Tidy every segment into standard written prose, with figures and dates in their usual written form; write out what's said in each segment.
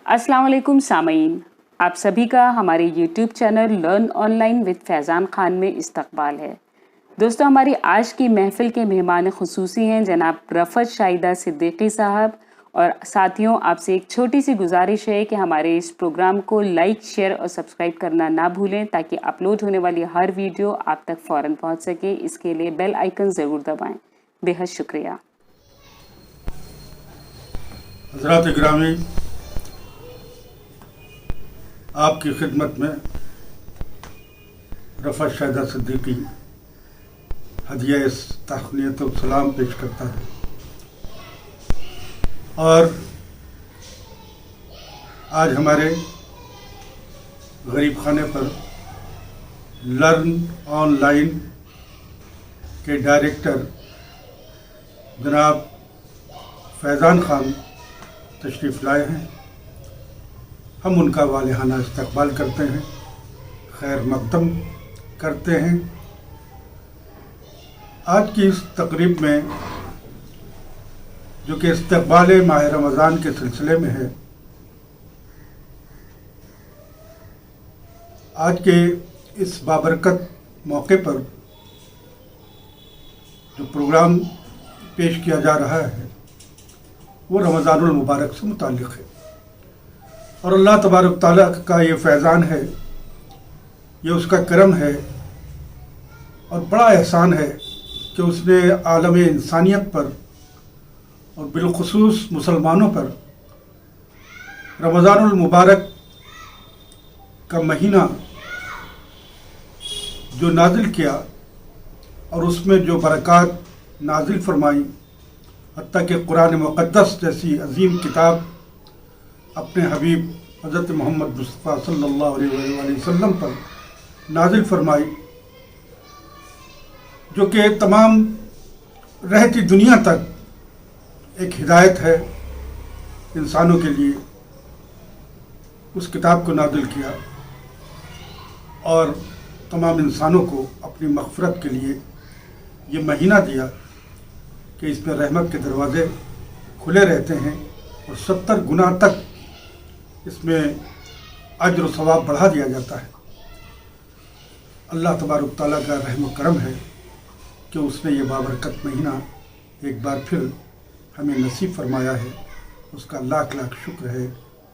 अस्सलाम वालेकुम सामीन, आप सभी का हमारे YouTube channel learn online with Faizan Khan में इस्तकबाल है। दोस्तों, हमारी आज की महफिल के मेहमान खुसूसी हैं जनाब रफ़त शाहिदा सिद्दीकी साहब। और साथियों, आपसे एक छोटी सी गुजारिश है कि हमारे इस प्रोग्राम को लाइक, शेयर और सब्सक्राइब करना ना भूलें ताकि अपलोड होने वाली हर वीडियो आप तक फ़ौरन पहुंच सके। इसके लिए बेल आइकन ज़रूर दबाएं। बेहद शुक्रिया। हज़रात गिरामी, आपकी खिदमत में रफ़त शाहिदा सिद्दीकी हदिया तहनीत व सलाम पेश करता है। और आज हमारे गरीब खाने पर लर्न ऑनलाइन के डायरेक्टर जनाब फैज़ान खान तशरीफ़ लाए हैं। हम उनका वालिहाना इस्तकबाल करते हैं, खैर मक़दम करते हैं। आज की इस तकरीब में, जो कि इस्तकबाल माह रमज़ान के सिलसिले में है, आज के इस बाबरकत मौके पर जो प्रोग्राम पेश किया जा रहा है वो रमज़ानुल मुबारक से मुताल्लिक़ है। और अल्लाह तबारक ताला का ये फैज़ान है, ये उसका करम है और बड़ा एहसान है कि उसने आलम इंसानियत पर और बिलखुसूस मुसलमानों पर रमज़ानुल मुबारक का महीना जो नाजिल किया और उसमें जो बरक़ात नाजिल फरमाई, हत्ता कि कुरान मुक़द्दस जैसी अजीम किताब अपने हबीब हज़रत मोहम्मद मुस्तफ़ा सल्लल्लाहु अलैहि वसल्लम पर नाजिल फरमाई, जो कि तमाम रहती दुनिया तक एक हिदायत है इंसानों के लिए। उस किताब को नाजिल किया और तमाम इंसानों को अपनी मग़फ़िरत के लिए ये महीना दिया कि इसमें रहमत के दरवाज़े खुले रहते हैं और 70 गुना तक इसमें अज्र व सवाब बढ़ा दिया जाता है। अल्लाह तबारक ताला का रहम व करम है कि उसने ये बाबरकत महीना एक बार फिर हमें नसीब फरमाया है। उसका लाख लाख शुक्र है,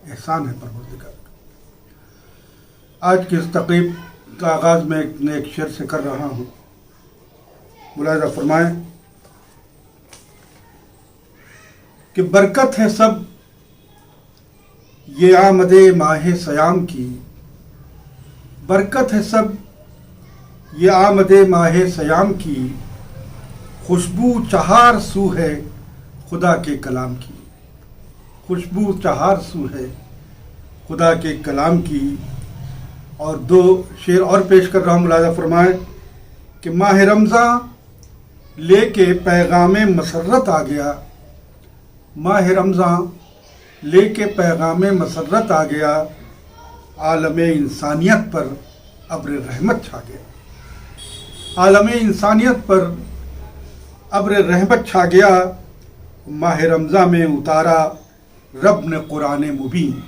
एहसान है परवरदिगार। आज की इस तकरीब का आगाज़ मैं एक शेर से कर रहा हूँ। मुलाहिज़ा फरमाएं कि बरकत है सब ये आमदे माहे सयाम की, बरकत है सब ये आमदे माहे सयाम की, खुशबू चहार सू है खुदा के कलाम की, खुशबू चहार सू है खुदा के कलाम की। और दो शेर और पेश कर रहा हूँ। मुलाहिज़ा फरमाएं कि माह रमज़ान लेके पैगामे मसरत आ गया, माह रमज़ान लेके पैगामे मसरत आ गया, आलम इंसानियत पर अब्र रहमत छा गया, आलम इंसानियत पर अब्र रहमत छा गया। माह रमज़ान में उतारा रब ने कुरान मुबीन,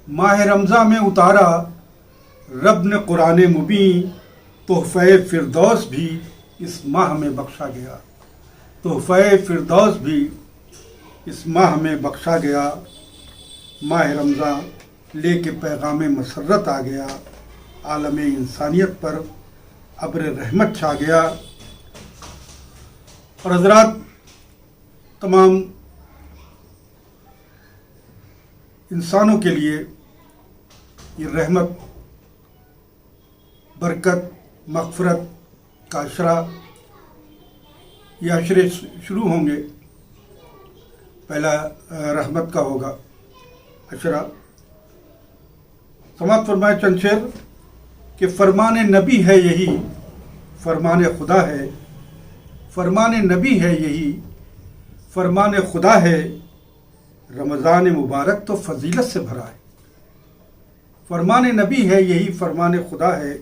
माह रमज़ान में उतारा रब ने कुरान मुबीन, तोहफ़े फ़िरदौस भी इस माह में बख्शा गया, तोहफ़े फ़िरदौस भी इस माह में बख्शा गया। माह रमज़ान लेके पैगाम मसरत आ गया, आलम इंसानियत पर अब्र रहमत छा गया। और हज़रात, तमाम इंसानों के लिए ये रहमत, बरकत, मग़फ़िरत का अशरा, ये अशरे शुरू होंगे। पहला रहमत का होगा अशरा। समात फरमाए चंद शेर कि फरमान नबी है यही, फरमान खुदा है, फरमान नबी है यही, फरमान खुदा है, रमज़ान मुबारक तो फजीलत से भरा है, फरमान नबी है यही, फरमान खुदा है,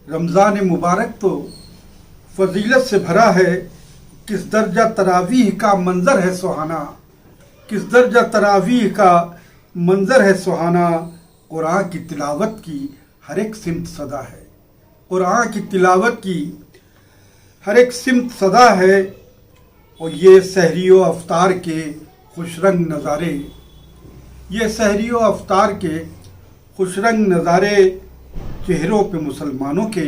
रमज़ान मुबारक तो फजीलत से भरा है। किस दर्जा तरावीह का मंजर है सुहाना, किस दर्जा तरावीह का मंजर है सुहाना, कुरान की तिलावत की हर एक सिमत सदा है। कुरान की तिलावत की हर एक सिमत सदा है, और ये सहरी व अफ्तार के खुशरंग नज़ारे, ये सहरी व अफ्तार के खुशरंग नज़ारे चेहरों पे मुसलमानों के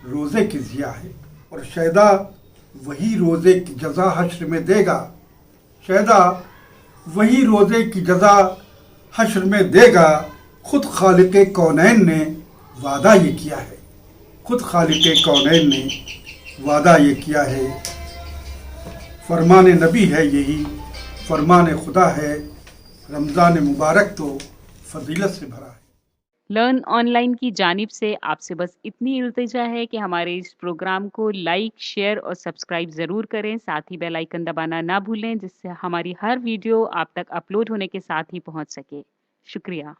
रोज़े की ज़िया है। और शायदा वही रोज़े की जज़ा हश्र में देगा, शायदा वही रोज़े की जज़ा हश्र में देगा। खुद खालिक़े कौनैन ने वादा ये किया है, खुद खालिक़े कौनैन ने वादा ये किया है। फरमान नबी है यही, फरमान खुदा है, रमज़ान मुबारक तो फजीलत से भरा है। लर्न ऑनलाइन की जानिब से आपसे बस इतनी इल्तिजा है कि हमारे इस प्रोग्राम को लाइक, शेयर और सब्सक्राइब ज़रूर करें। साथ ही बेल आइकन दबाना ना भूलें, जिससे हमारी हर वीडियो आप तक अपलोड होने के साथ ही पहुंच सके। शुक्रिया।